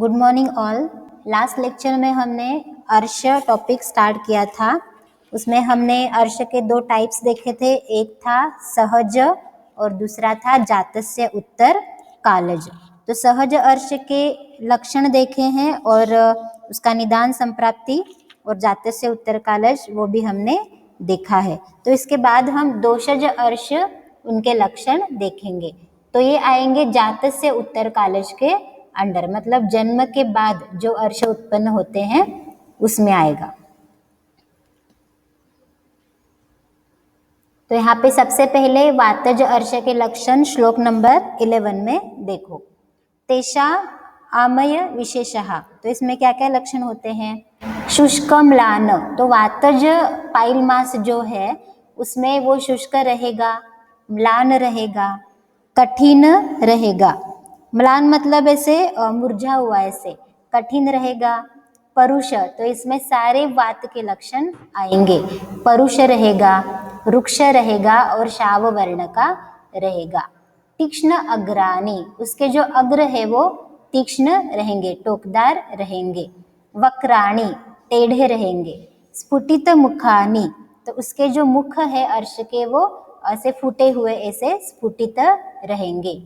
Good morning all. Last lecture में हमने अर्श टॉपिक स्टार्ट किया था। उसमें हमने अर्श के दो टाइप्स देखे थे, एक था सहज और दूसरा था जातस्य उत्तर कालज। तो सहज अर्श के लक्षण देखे हैं और उसका निदान संप्राप्ति और जातस्य उत्तर कालज वो भी हमने देखा है। तो इसके बाद हम दोषज अर्श उनके लक्षण देखेंगे। तो ये आएंगे जातस्य उत्तर कालज के अंडर, मतलब जन्म के बाद जो अर्श उत्पन्न होते हैं उसमें आएगा। तो यहाँ पे सबसे पहले वातज अर्श के लक्षण श्लोक नंबर 11 में देखो। तेषा आमय विशेषः, तो इसमें क्या क्या लक्षण होते हैं। शुष्क म्लान, तो वातज पाइल मास जो है उसमें वो शुष्क रहेगा, म्लान रहेगा, कठिन रहेगा। म्लान मतलब ऐसे मुरझा हुआ, ऐसे कठिन रहेगा। परुष, तो इसमें सारे वात के लक्षण आएंगे। परुष रहेगा, रुक्ष रहेगा और शाव वर्ण का रहेगा। तीक्ष्ण अग्रानी, उसके जो अग्र है वो तीक्ष्ण रहेंगे, टोकदार रहेंगे। वक्राणी, टेढ़े रहेंगे। स्फुटित मुखानी, तो उसके जो मुख है अर्श के वो ऐसे फूटे हुए ऐसे स्फुटित रहेंगे।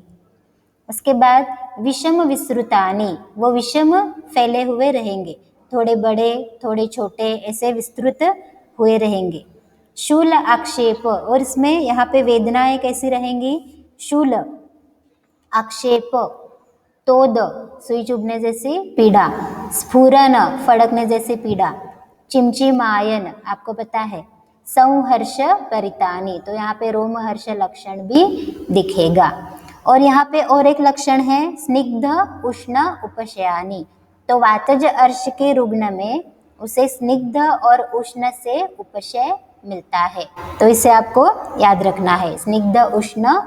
उसके बाद विषम विस्तृतानी, वो विषम फैले हुए रहेंगे, थोड़े बड़े थोड़े छोटे ऐसे विस्तृत हुए रहेंगे। शूल आक्षेप, और इसमें यहाँ पे वेदनाएं कैसी रहेंगी। शूल, आक्षेप, तोद, सुई चुभने जैसी पीड़ा। स्फुरन, फड़कने जैसी पीड़ा। चिमचिमायन, आपको पता है। संहर्ष परितानी, तो यहाँ पे रोमहर्ष लक्षण भी दिखेगा। और यहाँ पे और एक लक्षण है स्निग्ध उष्ण उपशयानी, तो वातज अर्श के रुग्ण में उसे स्निग्ध और उष्ण से उपशय मिलता है, तो इसे आपको याद रखना है, स्निग्ध उष्ण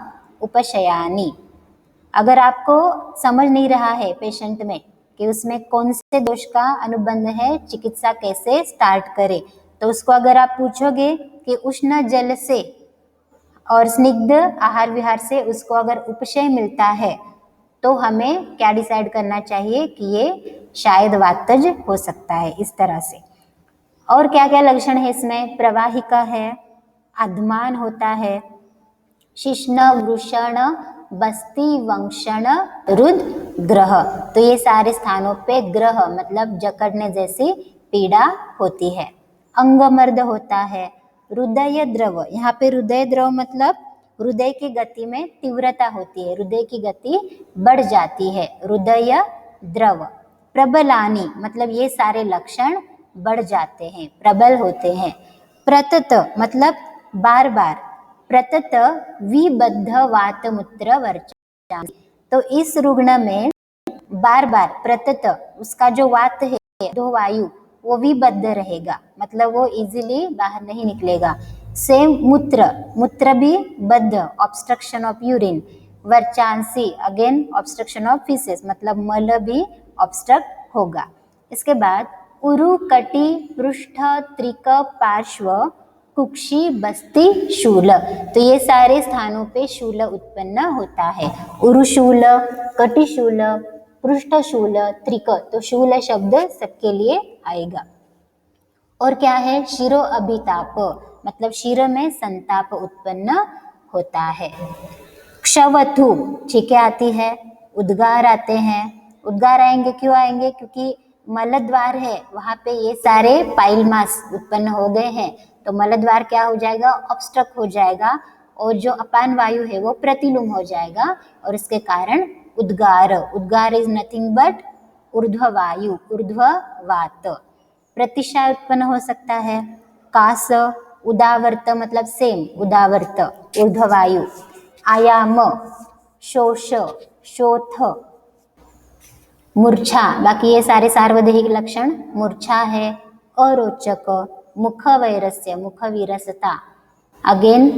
उपशयानी। अगर आपको समझ नहीं रहा है पेशेंट में कि उसमें कौन से दोष का अनुबंध है, चिकित्सा कैसे स्टार्ट करे, तो उसको अगर आप पूछोगे कि उष्ण जल से और स्निग्ध आहार विहार से उसको अगर उपशय मिलता है तो हमें क्या डिसाइड करना चाहिए कि ये शायद वातज हो सकता है, इस तरह से। और क्या क्या लक्षण है इसमें। प्रवाहिका है, अधमान होता है, शिश्न वृषण बस्ती वंक्षण रुद ग्रह, तो ये सारे स्थानों पे ग्रह मतलब जकड़ने जैसी पीड़ा होती है। अंगमर्द होता है। हृदय द्रव, यहाँ पे हृदय द्रव मतलब हृदय की गति में तीव्रता होती है, हृदय की गति बढ़ जाती है, हृदय द्रव। प्रबलानी, मतलब ये सारे लक्षण बढ़ जाते हैं, प्रबल होते हैं। प्रतत, मतलब बार बार। प्रतत विबद्ध वात मूत्र वर्चा, तो इस रुग्ण में बार बार प्रतत उसका जो वात है, दो वायु, वो विबद्ध रहेगा, मतलब वो इजीली बाहर नहीं निकलेगा। सेम मूत्र, मूत्र भी बद्ध, ऑब्स्ट्रक्शन ऑफ यूरिन। वर्चांसी, अगेन ऑब्स्ट्रक्शन ऑफ फीसेस, मतलब मल भी ऑब्स्ट्रक्ट होगा। इसके बाद उरु कटी पृष्ठ त्रिक पार्श्व कुक्षी बस्ती शूल, तो ये सारे स्थानों पे शूल उत्पन्न होता है। उरुशूल, कटिशूल, पृष्ठशूल, त्रिक, तो शूल शब्द सबके लिए आएगा। और क्या है, शिरो अभिताप, मतलब शिर में संताप उत्पन्न होता है। क्षवथु, छींके आती है, उद्गार आते हैं। उद्गार आएंगे, क्यों आएंगे, क्योंकि मलद्वार है वहां पे ये सारे पाइल मास उत्पन्न हो गए हैं, तो मलद्वार क्या हो जाएगा, ऑब्स्ट्रक्ट हो जाएगा और जो अपान वायु है वो प्रतिलुम हो जाएगा और इसके कारण उद्गार। उद्गार इज नथिंग बट ऊर्ध्व वायु, ऊर्ध्व वात। प्रतिशय उत्पन्न हो सकता है। कास, उदावर्त मतलब सेम, उदावर्त ऊर्ध्व वायु। आयाम, शोष, शोथ, मूर्छा, बाकी ये सारे सार्वदेहिक लक्षण मूर्छा है। अरोचक, मुख वैरस्य, मुख विरसता। अगेन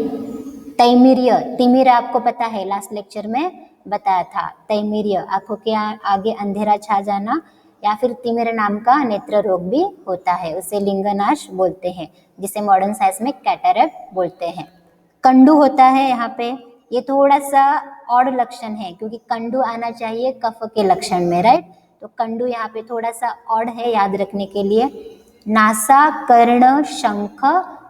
तैमिर्य, तिमिर आपको पता है, लास्ट लेक्चर में बताया था। तैमिर्य, आंखों के आगे अंधेरा छा जाना, या फिर तिमिर नाम का नेत्र रोग भी होता है, उसे लिंगनाश बोलते हैं, जिसे मॉडर्न साइंस में कैटरैक्ट बोलते हैं। कंडू होता है यहाँ पे, ये थोड़ा सा ऑड लक्षण है क्योंकि कंडू आना चाहिए कफ के लक्षण में, राइट। तो कंडू यहाँ पे थोड़ा सा ऑड है याद रखने के लिए। नासा, कर्ण, शंख,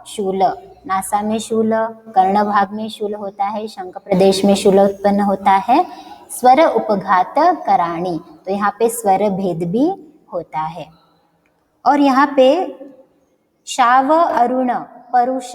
शूल। नासा में शूल, कर्ण भाग में शूल होता है, शंख प्रदेश में शूल उत्पन्न होता है। स्वर उपघात कराणी, तो यहाँ पे स्वर भेद भी होता है। और यहाँ पे शाव, अरुण, परुष,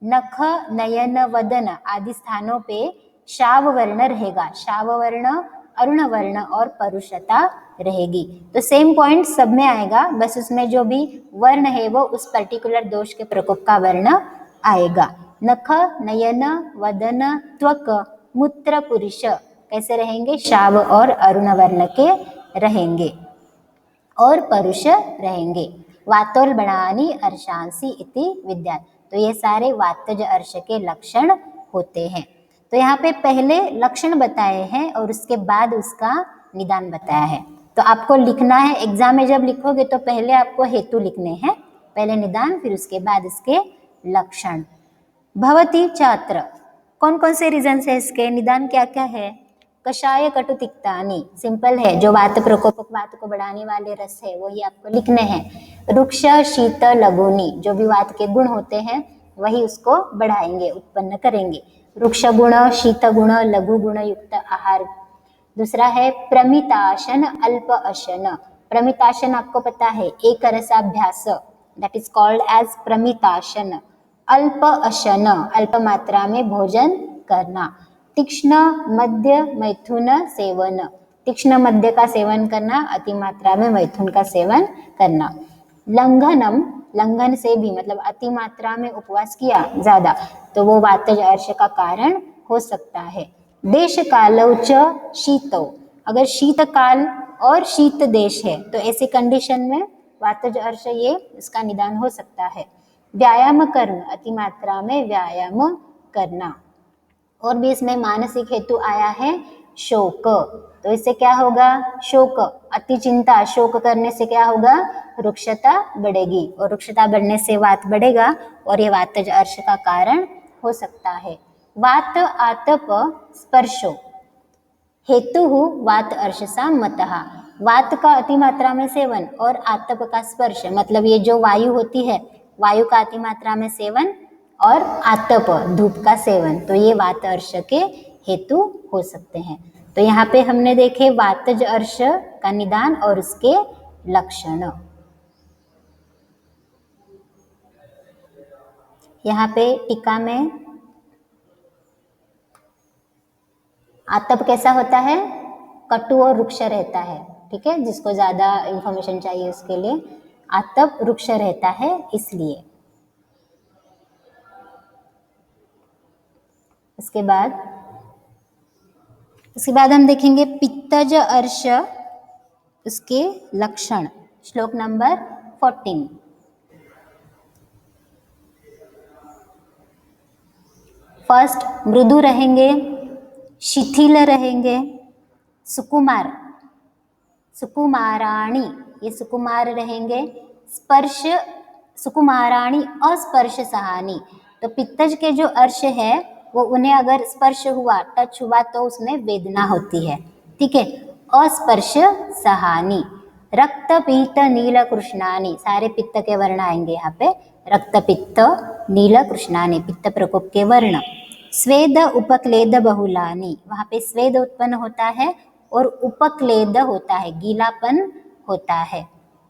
नख, नयन, वदन आदि स्थानों पे शाव वर्ण रहेगा। शाव वर्ण, अरुण वर्ण और परुषता रहेगी। तो सेम पॉइंट सब में आएगा, बस उसमें जो भी वर्ण है वो उस पर्टिकुलर दोष के प्रकोप का वर्ण आएगा। नख, नयन, वदन, त्वक, मूत्र, पुरुष कैसे रहेंगे? शाव और अरुण वर्ण के रहेंगे और परुष रहेंगे। वातोल बनानी अर्शांसी इति विद्या, तो ये सारे वातज अर्श के लक्षण होते हैं। तो यहाँ पे पहले लक्षण बताए हैं और उसके बाद उसका निदान बताया है। तो आपको लिखना है, एग्जाम में जब लिखोगे तो पहले आपको हेतु लिखने हैं, पहले निदान फिर उसके बाद इसके लक्षण। भवती छात्र, कौन कौन से रीजन है इसके? निदान क्या क्या है? कषाय, कटु, तिक्तानि, सिंपल है, जो वात प्रकोपक वात को बढ़ाने वाले रस है वही आपको लिखने हैं। रुक्ष, शीत, लघुनी, जो भी वात के गुण होते हैं वही उसको बढ़ाएंगे, उत्पन्न करेंगे। रुक्ष गुण, शीत गुण, लघु गुण युक्त आहार। दूसरा है प्रमिताशन, अल्प अशन। प्रमिताशन आपको पता है, एक रसाभ्यास, दैट इज कॉल्ड एज प्रमिताशन। अल्प अशन, अल्प मात्रा में भोजन करना। तीक्ष्ण, मध्य, मैथुन सेवन, तीक्ष्ण मध्य का सेवन करना, अति मात्रा में मैथुन का सेवन करना। लंघनम, लंघन से भी मतलब अति मात्रा में उपवास किया ज्यादा तो वो वातज अर्श का कारण हो सकता है। देश कालौ च शीतौ, अगर शीत काल और शीत देश है तो ऐसी कंडीशन में वातज अर्श ये इसका निदान हो सकता है। व्यायाम करना, अति मात्रा में व्यायाम करना। और भी इसमें मानसिक हेतु आया है शोक, तो इससे क्या होगा? शोक, अति चिंता, शोक करने से क्या होगा? रुक्षता बढ़ेगी और रुक्षता बढ़ने से वात बढ़ेगा और ये वातज अर्श का कारण हो सकता है। वात, आतप, स्पर्शो हेतु वात अर्शसा मतः, वात का अति मात्रा में सेवन और आतप का स्पर्श, मतलब ये जो वायु होती है वायु का अति मात्रा में सेवन और आतप धूप का सेवन, तो ये वात अर्श के हेतु हो सकते हैं। तो यहाँ पे हमने देखे वातज अर्श का निदान और उसके लक्षण। यहाँ पे टीका में आतप कैसा होता है? कटु और रुक्ष रहता है, ठीक है, जिसको ज्यादा इंफॉर्मेशन चाहिए उसके लिए आतप रुक्ष रहता है इसलिए। उसके बाद हम देखेंगे पित्तज अर्श, उसके लक्षण, श्लोक नंबर 14। फर्स्ट, मृदु रहेंगे, शिथिल रहेंगे, सुकुमार, सुकुमाराणी, ये सुकुमार रहेंगे। स्पर्श, सुकुमाराणी अस्पर्श सहानी, तो पित्तज के जो अर्श है वो उन्हें अगर स्पर्श हुआ, टच हुआ तो उसमें वेदना होती है, ठीक है। अस्पर्श सहानी। रक्त, पीत, नील, कृष्णानी, सारे पित्त के वर्ण आएंगे यहाँ पे। रक्त, पित्त, नील, कृष्णानी, पित्त प्रकोप के वर्ण। स्वेद, उपक्लेद, बहुलानी, वहाँ पे स्वेद उत्पन्न होता है और उपक्लेद होता है, गीलापन होता है।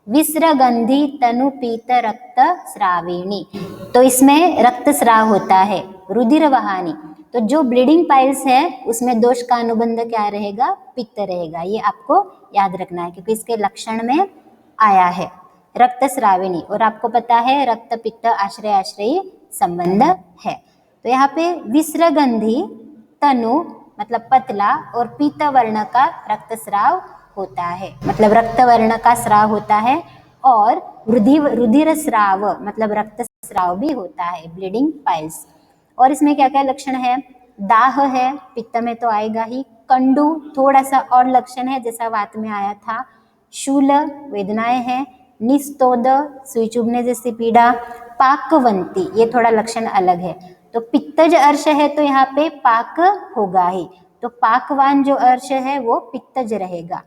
विस्रगंधी, तनु, पीत, रक्त स्राविणी, तो इसमें रक्त स्राव होता है। रुधिर वहानी, तो जो ब्लीडिंग पाइल्स है उसमें दोष का अनुबंध क्या रहेगा? पित्त रहेगा, ये आपको याद रखना है क्योंकि इसके लक्षण में आया है। रक्त स्राविणी, और आपको पता है रक्त पित्त आश्रय आश्रयी संबंध है। तो यहाँ पे विस्रगंधी, तनु मतलब पतला और पीत वर्ण का रक्त स्राव होता है, मतलब रक्त वर्ण का स्राव होता है। और रुधिर स्राव मतलब रक्त स्राव भी होता है, ब्लीडिंग पाइल्स। और इसमें क्या क्या लक्षण है? दाह है, पित्त में तो आएगा ही। कंडू थोड़ा सा और लक्षण है जैसा वात में आया था। शूल, वेदनाएं हैं। निस्तोद, सुई चुभने जैसी पीड़ा। पाकवंती, ये थोड़ा लक्षण अलग है। तो पित्तज अर्श है तो यहाँ पे पाक होगा ही, तो पाकवान जो अर्श है वो पित्तज रहेगा।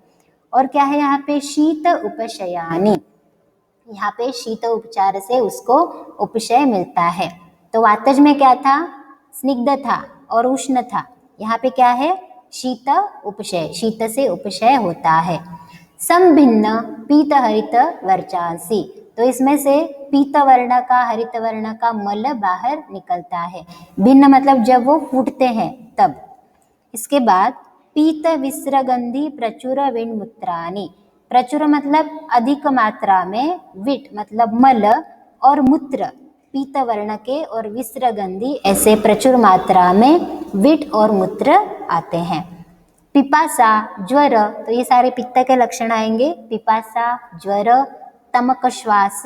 और क्या है यहाँ पे शीत उपशयानी, यहाँ पे शीत उपचार से उसको उपशय मिलता है। तो वातज में क्या था, स्निग्ध था और उष्ण था, यहाँ पे क्या है, शीत उपशय, शीत से उपशय होता है। संभिन्न पीत हरित वर्चांसी, तो इसमें से पीत वर्ण का हरित वर्ण का मल बाहर निकलता है। भिन्न मतलब जब वो फूटते हैं तब। इसके बाद पीत विस्रगंधी प्रचुर विणमूत्राणि, प्रचुर मतलब अधिक मात्रा में, विट मतलब मल और मूत्र पीत वर्ण के और विस्रगंधी ऐसे प्रचुर मात्रा में विट और मूत्र आते हैं। पिपासा ज्वर, तो ये सारे पित्त के लक्षण आएंगे। पिपासा ज्वर, तमक श्वास,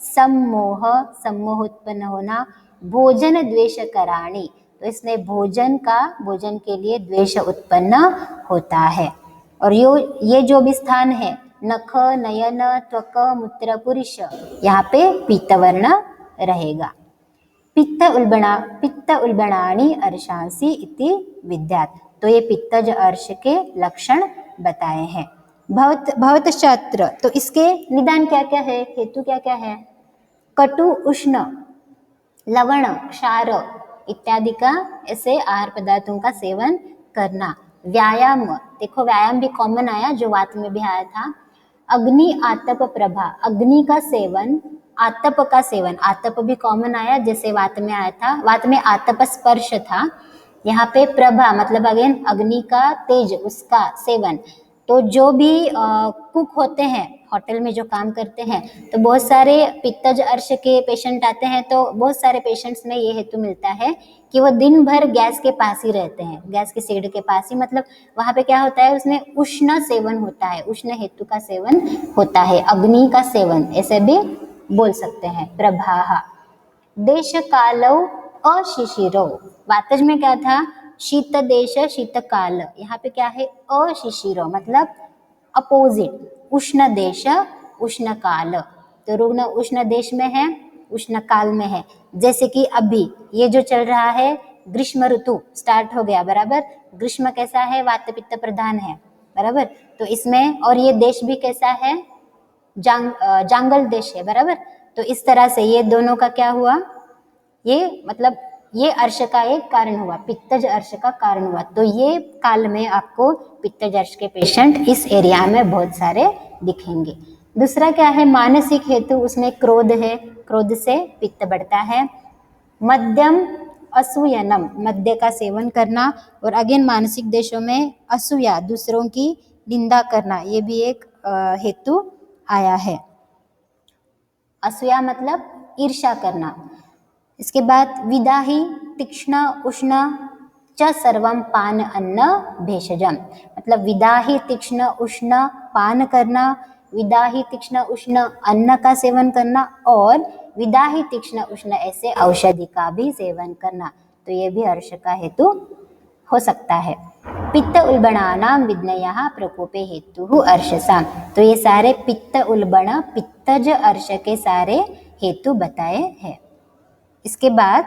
सम्मोह, सम्मोह उत्पन्न होना, भोजन द्वेष कराणी, तो इसमें भोजन के लिए द्वेष उत्पन्न होता है। और ये जो भी स्थान है, नख, नयन, त्वक, मूत्र, पुरुष, यहाँ पे पीतवर्ण रहेगा। पित्त उल्बणानि अर्शांसि इति विद्यात्, तो ये पित्तज अर्श के लक्षण बताए हैं। भवतशास्त्र, तो इसके निदान क्या क्या है, हेतु क्या क्या है, कटु, उष्ण, लवण, क्षार इत्यादि का ऐसे आहार पदार्थों का सेवन करना। व्यायाम, देखो व्यायाम भी कॉमन आया जो वात में भी आया था। अग्नि आतप प्रभा, अग्नि का सेवन, आतप का सेवन, आतप भी कॉमन आया जैसे वात में आया था। वात में आतप स्पर्श था, यहाँ पे प्रभा मतलब अगेन अग्नि का तेज, उसका सेवन। तो जो भी कुक होते हैं होटल में जो काम करते हैं, तो बहुत सारे पित्तज अर्श के पेशेंट आते हैं, तो बहुत सारे पेशेंट्स में ये हेतु मिलता है कि वो दिन भर गैस के पास ही रहते हैं, गैस के शेड के पास ही, मतलब वहाँ पे क्या होता है, उसमें उष्ण सेवन होता है, उष्ण हेतु का सेवन होता है, अग्नि का सेवन ऐसे भी बोल सकते हैं। प्रभाह, देश कालौ अशिशिरो, वातज में क्या था, शीत देश शीत काल, यहाँ पे क्या है, अशिशिरो मतलब अपोजिट, उष्ण देश उष्ण काल, तो रुग्ण उष्ण देश में है, उष्ण काल में है। जैसे कि अभी ये जो चल रहा है ग्रीष्म ऋतु स्टार्ट हो गया, बराबर, ग्रीष्म कैसा है, वात पित्त प्रधान है, बराबर, तो इसमें, और ये देश भी कैसा है, जांगल देश है, बराबर। तो इस तरह से ये दोनों का क्या हुआ, ये मतलब ये अर्श का एक कारण हुआ, पित्तज अर्श का कारण हुआ। तो ये काल में आपको पित्तज अर्श के पेशेंट इस एरिया में बहुत सारे दिखेंगे। दूसरा क्या है, मानसिक हेतु, उसमें क्रोध है, क्रोध से पित्त बढ़ता है। मध्यम असूयनम, मद्य का सेवन करना, और अगेन मानसिक देशों में असूया, दूसरों की निंदा करना, ये भी एक हेतु आया है। असूया मतलब ईर्ष्या करना। इसके बाद विदाही तीक्ष्ण उष्ण च सर्वम पान अन्न भेषजम, मतलब विदाही तीक्ष्ण उष्ण पान करना, विदाही तीक्ष्ण उष्ण अन्न का सेवन करना, और विदाही तीक्ष्ण उष्ण ऐसे औषधि का भी सेवन करना, तो ये भी हर्ष का हेतु हो सकता है। पित्त उल्बणानां विद्मयः प्रकोपे हेतु अर्शसाम, तो ये सारे पित्त उल्बण पित्तज अर्श के सारे हेतु बताए हैं। इसके बाद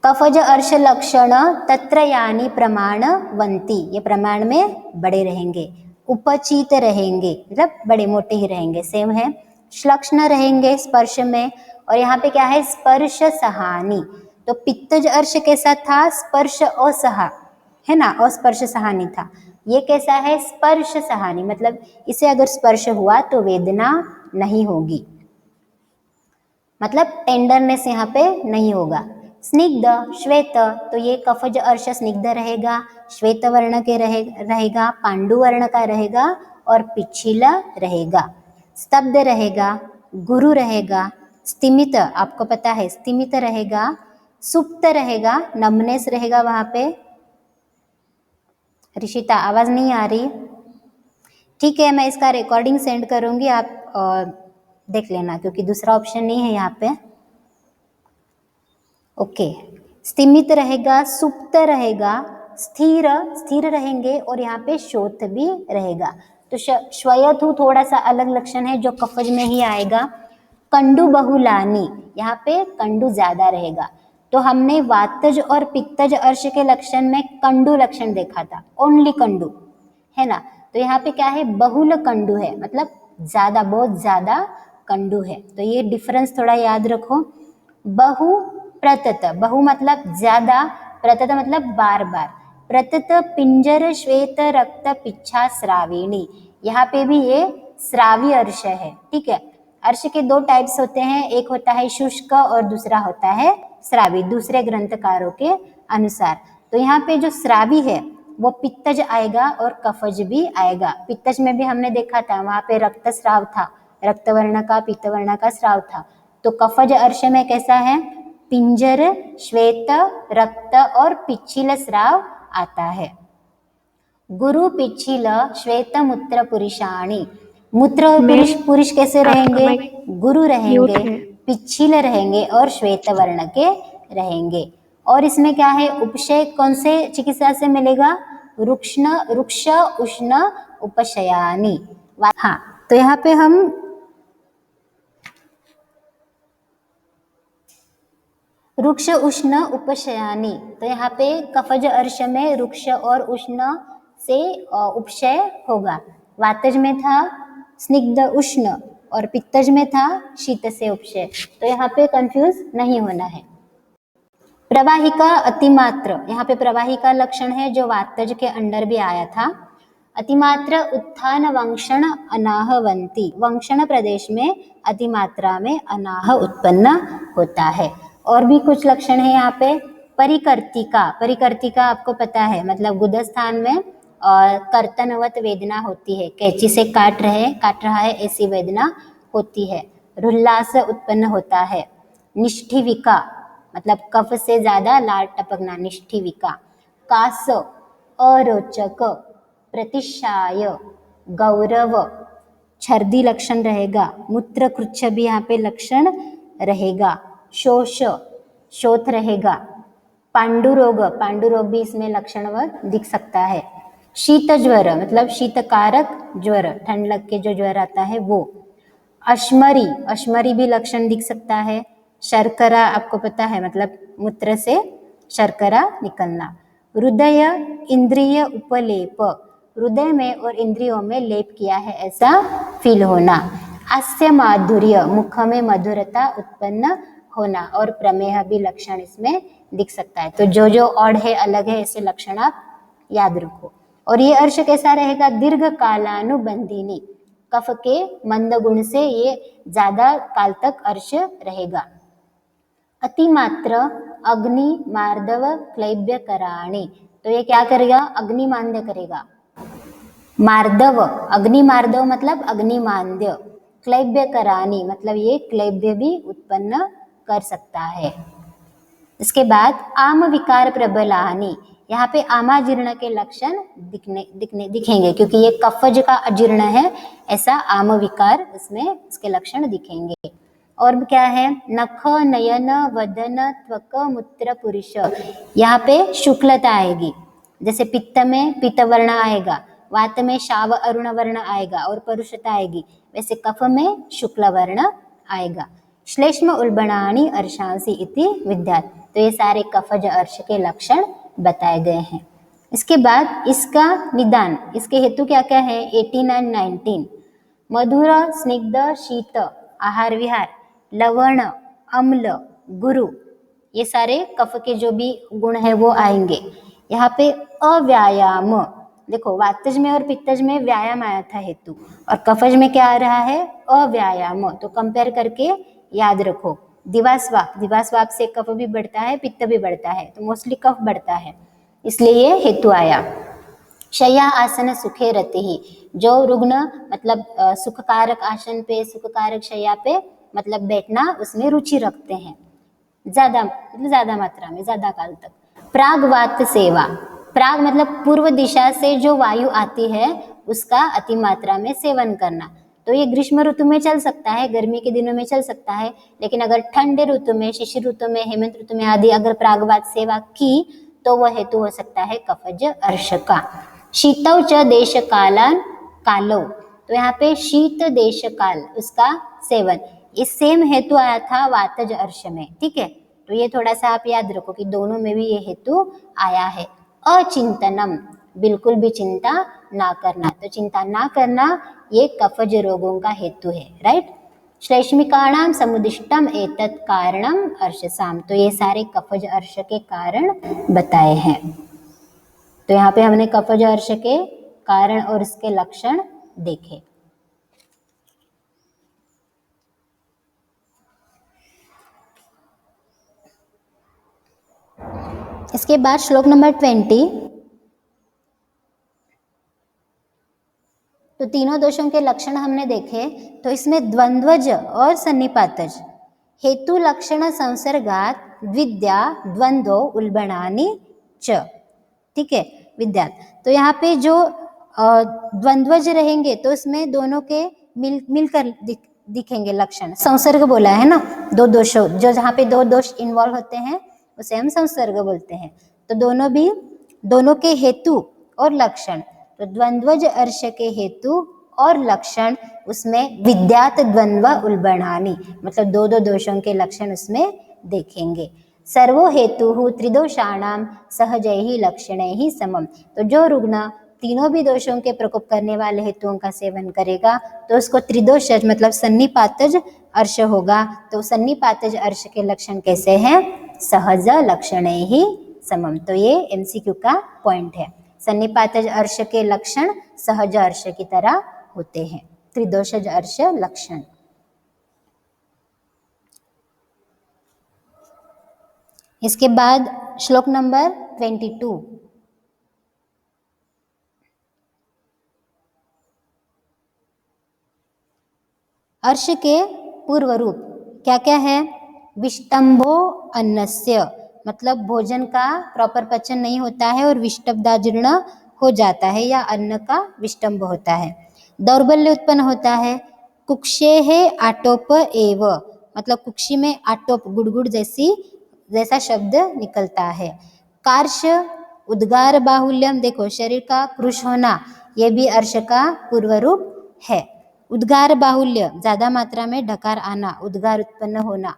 कफज अर्श लक्षण तत्र यानी प्रमाणवंती, ये प्रमाण में बड़े रहेंगे, उपचित रहेंगे मतलब बड़े मोटे ही रहेंगे, सेम है। श्लक्ष्ण रहेंगे स्पर्श में, और यहाँ पे क्या है, स्पर्श सहानी, तो पित्तज अर्श कैसा था, स्पर्श असहा है ना, अस्पर्श सहानी था। ये कैसा है, स्पर्श सहानी, मतलब इसे अगर स्पर्श हुआ तो वेदना नहीं होगी, मतलब टेंडरनेस यहाँ पे नहीं होगा। स्निग्ध श्वेत, तो ये कफज अर्श स्निग्ध रहेगा, श्वेत वर्ण के रहेगा, पांडु वर्ण का रहेगा और पिछिला रहेगा। स्तब्ध रहेगा, गुरु रहेगा, स्तिमित आपको पता है स्तिमित रहेगा, सुप्त रहेगा, नमनेस रहेगा वहां पे। ऋषिता आवाज नहीं आ रही, ठीक है, मैं इसका रिकॉर्डिंग सेंड करूंगी, आप देख लेना क्योंकि दूसरा ऑप्शन नहीं है यहाँ पे। ओके, स्तिमित रहेगा, सुप्त रहेगा, स्थिर स्थिर रहेंगे, और यहाँ पे शोथ भी रहेगा। तो श्वयथु थोड़ा सा अलग लक्षण है जो कफज में ही आएगा। कंडु बहुलानी, यहाँ पे कंडु ज्यादा रहेगा, तो तो हमने वातज और पित्तज अर्श के लक्षण में कंडू लक्षण देखा था, ओनली कंडू, है ना। तो यहाँ पे क्या है, बहुल कंडू है, मतलब ज्यादा, बहुत ज्यादा कंडू है। तो ये डिफरेंस थोड़ा याद रखो। बहु प्रतत, बहु मतलब ज्यादा, प्रतत मतलब बार बार। प्रतत पिंजर श्वेत रक्त पिच्छा श्राविणी, यहाँ पे भी ये श्रावी अर्श है, ठीक है। अर्श के दो टाइप्स होते हैं, एक होता है शुष्क और दूसरा होता है श्रावी, दूसरे ग्रंथकारों के अनुसार। तो यहाँ पे जो श्रावी है वो पित्तज आएगा और कफज भी आएगा। पित्तज में भी हमने देखा था, वहां पे रक्त स्राव था, रक्तवर्ण का पित्तवर्ण का स्राव था। तो कफज अर्श में कैसा है, पिंजर श्वेत रक्त और पिच्छिल स्राव आता है। गुरु पिच्छिल श्वेत मूत्र पुरुषाणी, मूत्र और पुरुष, पुरुष कैसे रहेंगे, गुरु रहेंगे, पिच्छिल रहेंगे और श्वेत वर्ण के रहेंगे। और इसमें क्या है, उपशय कौन से चिकित्सा से मिलेगा, रुक्ष उष्ण उपशयानी। हाँ, तो यहाँ पे हम रुक्ष उष्ण उपशयानी, तो यहाँ पे कफज अर्श में रुक्ष और उष्ण से उपशय होगा। वातज में था स्निग्ध उष्ण और पित्तज में था शीत से उपशय, तो यहाँ पे कंफ्यूज नहीं होना है। प्रवाहिका अतिमात्र, यहाँ पे प्रवाहिका लक्षण है जो वातज के अंडर भी आया था। अतिमात्र उत्थान वंक्षण अनाहवंती, वंक्षण प्रदेश में अतिमात्रा में अनाह उत्पन्न होता है। और भी कुछ लक्षण है यहाँ पे। परिकर्तिका, परिकर्तिका आपको पता है, मतलब गुदस्थान में कर्तनवत वेदना होती है, कैंची से काट रहा है ऐसी वेदना होती है। रुल्लास उत्पन्न होता है। निष्ठिविका मतलब कफ से ज्यादा लाल टपकना, निष्ठिविका। कास, अरोचक, प्रतिशाय, गौरव, छर्दी लक्षण रहेगा। मूत्र कृच्छ भी यहाँ पे लक्षण रहेगा। शोष, शोथ रहेगा। पांडुरोग, पांडुरोग भी इसमें लक्षणवत दिख सकता है। शीत ज्वर मतलब शीतकारक ज्वर, ठंड लग के जो ज्वर आता है वो। अश्मरी, अश्मरी भी लक्षण दिख सकता है। शर्करा आपको पता है, मतलब मूत्र से शर्करा निकलना। हृदय इंद्रिय उपलेप, हृदय में और इंद्रियों में लेप किया है ऐसा फील होना। हास्य माधुर्य, मुख में मधुरता उत्पन्न होना। और प्रमेह भी लक्षण इसमें दिख सकता है। तो जो जो और है, अलग है, ऐसे लक्षण आप याद रखो। और ये अर्श कैसा रहेगा, दीर्घ कालानुबंधिनी, कफ के मंद गुण से ये ज्यादा काल तक अर्श रहेगा। अतिमात्र अग्नि मार्दव क्लैब्य कराणी, तो ये क्या करेगा, अग्नि मांद्य करेगा। मार्दव, अग्नि मार्दव मतलब अग्निमांद्य। क्लैब्य करानी मतलब ये क्लैब्य भी उत्पन्न कर सकता है। इसके बाद आम विकार प्रबलानी, यहाँ पे आमाजीर्ण के लक्षण दिखेंगे, क्योंकि ये कफज का अजीर्ण है, ऐसा आम विकार इसमें इसके लक्षण दिखेंगे। और क्या है, नख नयन वदन त्वक मूत्र पुरुष, यहाँ पे शुक्लता आएगी। जैसे पित्त में पित्त वर्ण आएगा, वात में शाव अरुण वर्ण आएगा और परुषता आएगी, वैसे कफ में शुक्ल वर्ण आएगा। श्लेष्म उल्बणानि अर्शांसि इति विद्यात्, तो ये सारे कफज अर्श के लक्षण बताए गए हैं। इसके बाद इसका निदान, इसके हेतु क्या क्या है, 18 और 19। मधुर स्निग्ध शीत आहार विहार, लवण अम्ल गुरु, ये सारे कफ के जो भी गुण है वो आएंगे। यहाँ पे अव्यायाम, देखो वातज में और पित्तज में व्यायाम आया था हेतु, और कफज में क्या आ रहा है, अव्यायाम। तो कंपेयर करके याद रखो। दिवास्वाप, दिवास्वाप से कफ भी बढ़ता है, पित्त भी बढ़ता है, तो मोस्टली कफ बढ़ता है, इसलिए ये हेतु आया। शय्या आसन सुखे रति ही, जो रुग्ण मतलब सुखकारक आसन पे, सुखकारक शय्या पे मतलब बैठना, उसमें रुचि रखते हैं ज्यादा, मतलब ज्यादा मात्रा में, ज्यादा काल तक। प्रागवात सेवा, प्राग मतलब पूर्व दिशा से जो वायु आती है उसका अति मात्रा में सेवन करना। तो ये ग्रीष्म ऋतु में चल सकता है, गर्मी के दिनों में चल सकता है, लेकिन अगर ठंडे ऋतु में, शिशिर ऋतु में, हेमंत ऋतु में आदि अगर प्रागवात सेवा की तो वह हेतु हो सकता है कफज अर्श का। शीतौ च देश कालान कालो, तो यहाँ पे शीत देश काल उसका सेवन, इस सेम हेतु आया था वातज अर्श में, ठीक है। तो ये थोड़ा सा आप याद रखो कि दोनों में भी ये हेतु आया है। अचिंतनम, बिल्कुल भी चिंता ना करना, तो चिंता ना करना ये कफज रोगों का हेतु है, राइट। श्लेष्मिकाणाम समुदिष्टम एतत् कारणम अर्शसाम, तो ये सारे कफज अर्श के कारण बताए हैं। तो यहाँ पे हमने कफज अर्श के कारण और इसके लक्षण देखे। इसके बाद श्लोक नंबर 20, तो तीनों दोषों के लक्षण हमने देखे। तो इसमें द्वंद्वज और सन्निपातज, हेतु लक्षण संसर्गात विद्या द्वंद्व उल्बणानि च, ठीक है विद्यार्थ। तो यहाँ पे जो द्वंद्वज रहेंगे तो इसमें दोनों के मिलकर दिखेंगे लक्षण। संसर्ग बोला है ना, दो दोषों, जो जहाँ पे दो दोष इन्वॉल्व होते हैं उसे हम संसर्ग बोलते हैं। तो दोनों के हेतु और लक्षण, तो द्वंद्वज अर्श के हेतु और लक्षण उसमें विद्यात द्वंद्व उल्बणानि, मतलब दो दो दोषों के लक्षण उसमें देखेंगे। सर्वो हेतु त्रिदोषाणाम सहजै ही लक्षणै ही समम, तो जो रुग्ण तीनों भी दोषों के प्रकोप करने वाले हेतुओं का सेवन करेगा तो उसको त्रिदोषज मतलब सन्निपातज अर्श होगा। तो सन्निपातज अर्श के लक्षण कैसे हैं? सहज लक्षणै ही समम, तो ये एमसीक्यू का पॉइंट है। सन्निपातज अर्श के लक्षण सहज अर्श की तरह होते हैं, त्रिदोषज अर्श लक्षण। इसके बाद श्लोक नंबर 22, अर्श के पूर्व रूप क्या क्या है? विष्टंभो अन्नस्य, मतलब भोजन का प्रॉपर पचन नहीं होता है और विष्टब्दाजीर्ण हो जाता है या अन्न का विष्टंभ होता है। दौर्बल्य उत्पन्न होता है। कुक्षे है आटोप एव, मतलब कुक्षी में आटोप गुड़गुड़ जैसा शब्द निकलता है। कार्श उद्गार बाहुल्यम, देखो शरीर का कृश होना ये भी अर्श का पूर्व रूप है। उद्गार बाहुल्य, ज्यादा मात्रा में ढकार आना, उद्गार उत्पन्न होना।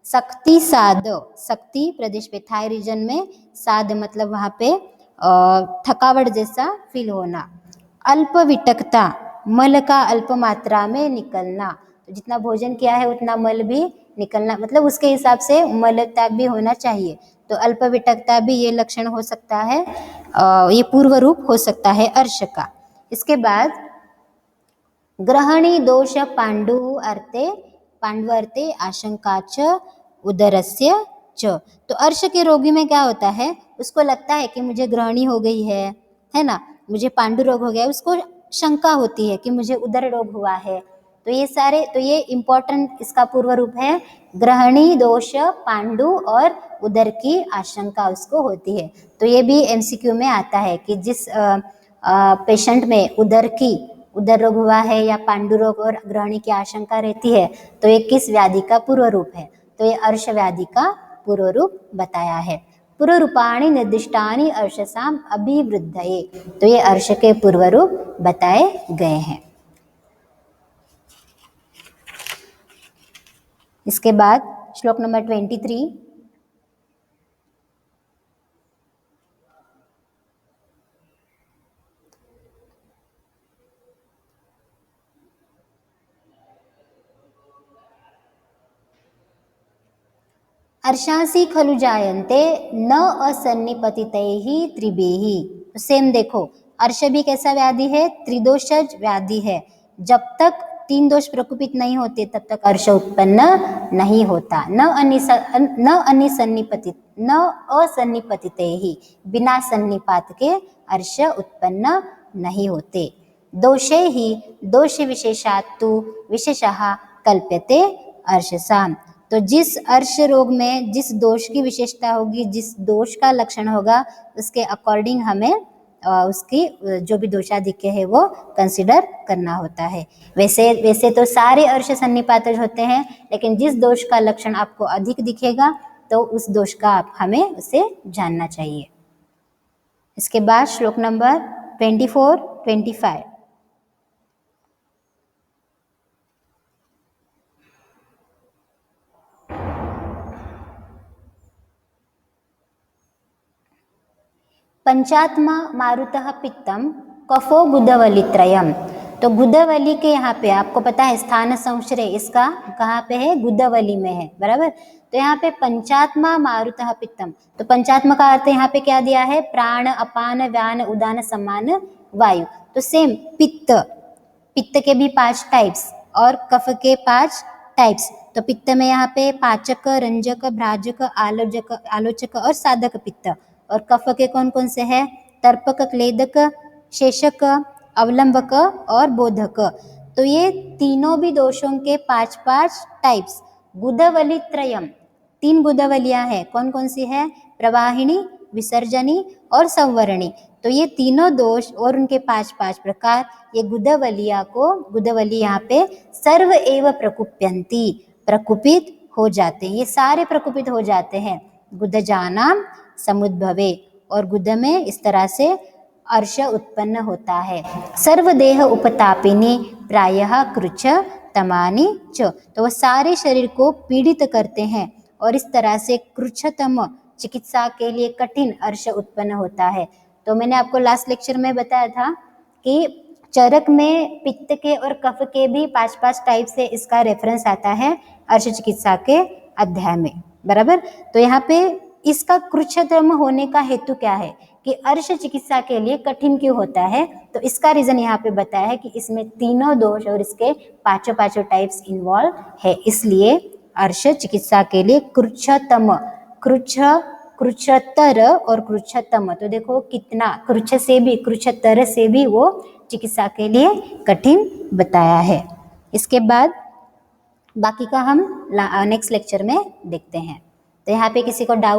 शक्ति साध, शक्ति प्रदेश पे थाई रीजन में, साध मतलब वहाँ पे थकावट जैसा फील होना। अल्प विटकता, मल का अल्प मात्रा में निकलना, तो जितना भोजन किया है उतना मल भी निकलना, मतलब उसके हिसाब से मल त्याग भी होना चाहिए। तो अल्प विटकता भी ये लक्षण हो सकता है, ये पूर्व रूप हो सकता है अर्श का। इसके बाद ग्रहणी दोष पांडु अर्थे आशंका च उदरस्य च, तो अर्श के रोगी में क्या होता है, उसको लगता है कि मुझे ग्रहणी हो गई है ना, मुझे पांडु रोग हो गया, उसको शंका होती है कि मुझे उदर रोग हुआ है। तो ये इम्पोर्टेंट इसका पूर्व रूप है। ग्रहणी दोष पांडु और उदर की आशंका उसको होती है। तो ये भी एमसीक्यू में आता है कि जिस पेशेंट में उदर रोग हुआ है या पांडु रोग और ग्रहणी की आशंका रहती है तो ये किस व्याधि का पूर्व रूप है? तो ये अर्श व्याधि का पूर्व रूप बताया है। पूर्व रूपाणि निर्दिष्टानि अर्शसाम अभिवृद्धये, तो ये अर्श के पूर्व रूप बताए गए हैं। इसके बाद श्लोक नंबर 23, अर्शांसी खलु जायन्ते न असन्निपतितैः त्रिभिः, सेम देखो अर्श भी कैसा व्याधि है? त्रिदोषज व्याधि है। जब तक तीन दोष प्रकोपित नहीं होते तब तक अर्श उत्पन्न नहीं होता। न असन्निपतितैः, बिना सन्निपात के अर्श उत्पन्न नहीं होते। दोषे ही दोष विशेषात्तु विशेषः कल्प्यते अर्शसाम, तो जिस अर्श रोग में जिस दोष की विशेषता होगी, जिस दोष का लक्षण होगा उसके अकॉर्डिंग हमें उसकी जो भी दोषाधिक्य है वो कंसिडर करना होता है। वैसे तो सारे अर्श सन्निपातज होते हैं, लेकिन जिस दोष का लक्षण आपको अधिक दिखेगा तो उस दोष का हमें उसे जानना चाहिए। इसके बाद श्लोक नंबर 24, 25, पंचात्मा मारुतः पित्तम कफो गुदवलित्रयम। तो गुदवली के यहाँ पे आपको पता है स्थान संश्रय इसका कहाँ पे है, गुदवली में है, बराबर। तो यहाँ पे पंचात्मा मारुतः पित्तम, तो पंचात्मा का अर्थ यहाँ पे क्या दिया है, प्राण, अपान, व्यान, उदान, सम्मान, वायु। तो सेम पित्त, पित्त के भी 5 टाइप्स और कफ के 5 टाइप्स। तो पित्त में यहाँ पे पाचक, रंजक, भ्राजक, आलोचक और साधक पित्त। और कफ के कौन कौन से हैं, तर्पक, क्लेदक, शेषक, अवलंबक और बोधक। तो ये तीनों भी दोषों के 5-5 टाइप्स। गुदवली त्रयम, 3 गुदवलियां हैं, कौन कौन सी है, प्रवाहिणी, विसर्जनी और संवरणी। तो ये तीनों दोष और उनके 5-5 प्रकार, ये गुदवली यहाँ पे सर्व एव प्रकुप्यन्ति, प्रकुपित हो जाते हैं, ये सारे प्रकुपित हो जाते हैं। गुदजानाम समुद्भवे, और गुद में इस तरह से अर्श उत्पन्न होता है। सर्वदेह उपतापिनी प्रायः कृच्छ तमानि च, तो वह सारे शरीर को पीड़ित करते हैं और इस तरह से कृच्छतम चिकित्सा के लिए कठिन अर्श उत्पन्न होता है। तो मैंने आपको लास्ट लेक्चर में बताया था कि चरक में पित्त के और कफ के भी 5-5 टाइप से इसका रेफरेंस आता है अर्श चिकित्सा के अध्याय में, बराबर। तो यहाँ पे इसका कृच्छतम होने का हेतु क्या है कि अर्श चिकित्सा के लिए कठिन क्यों होता है, तो इसका रीजन यहाँ पे बताया है कि इसमें तीनों दोष और इसके 5 टाइप्स इन्वॉल्व है, इसलिए अर्श चिकित्सा के लिए कृच्छतम, कृच्छतर और कृच्छतम, तो देखो कितना कृच्छ से भी, कृच्छतर से भी वो चिकित्सा के लिए कठिन बताया है। इसके बाद बाकी का हम नेक्स्ट लेक्चर में देखते हैं। तो यहाँ पे किसी को डाउट